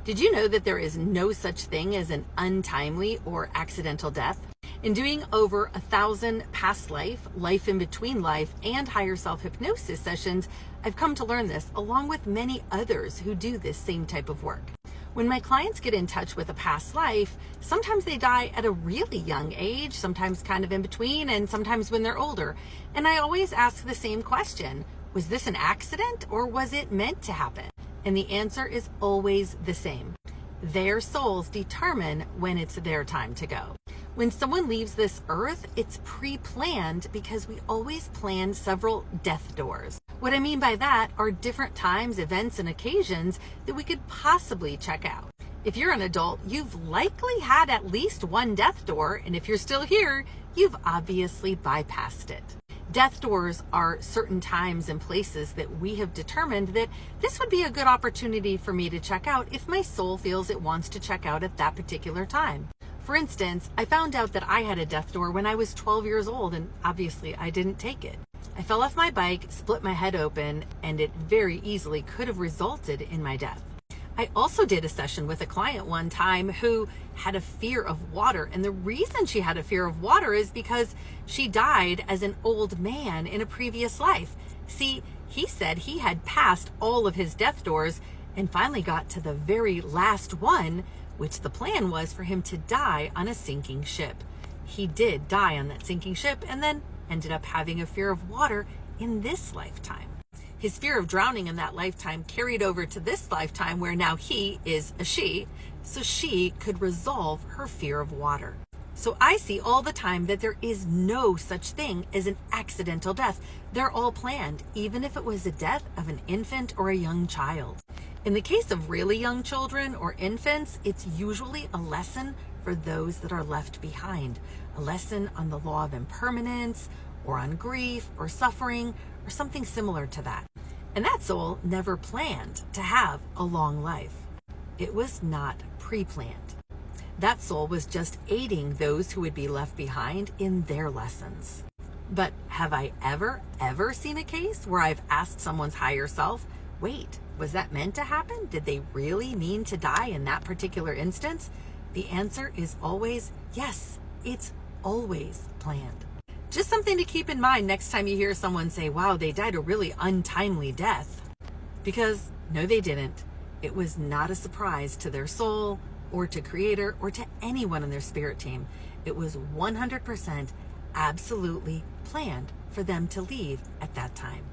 Did you know that there is no such thing as an untimely or accidental death? In doing over 1,000 past life in between life, and higher self hypnosis sessions, I've come to learn this, along with many others who do this same type of work. When my clients get in touch with a past life, sometimes they die at a really young age, sometimes kind of in between, and sometimes when they're older. And I always ask the same question: was this an accident or was it meant to happen? And the answer is always the same. Their souls determine when it's their time to go. When someone leaves this earth, it's pre-planned because we always plan several death doors. What I mean by that are different times, events, and occasions that we could possibly check out. If you're an adult, you've likely had at least one death door, and if you're still here, you've obviously bypassed it. Death doors are certain times and places that we have determined that this would be a good opportunity for me to check out if my soul feels it wants to check out at that particular time. For instance, I found out that I had a death door when I was 12 years old, and obviously I didn't take it. I fell off my bike, split my head open, and it very easily could have resulted in my death. I also did a session with a client one time who had a fear of water, and the reason she had a fear of water is because she died as an old man in a previous life. See, he said he had passed all of his death doors and finally got to the very last one, which the plan was for him to die on a sinking ship. He did die on that sinking ship and then ended up having a fear of water in this lifetime. His fear of drowning in that lifetime carried over to this lifetime, where now he is a she, so she could resolve her fear of water. So I see all the time that there is no such thing as an accidental death. They're all planned, even if it was the death of an infant or a young child. In the case of really young children or infants, it's usually a lesson for those that are left behind, a lesson on the law of impermanence, or on grief or suffering, or something similar to that. And that soul never planned to have a long life. It was not pre-planned. That soul was just aiding those who would be left behind in their lessons. But have I ever seen a case where I've asked someone's higher self, wait, was that meant to happen? Did they really mean to die in that particular instance? The answer is always yes, it's always planned. Just something to keep in mind next time you hear someone say, wow, they died a really untimely death. Because no, they didn't. It was not a surprise to their soul or to Creator or to anyone in their spirit team. It was 100% absolutely planned for them to leave at that time.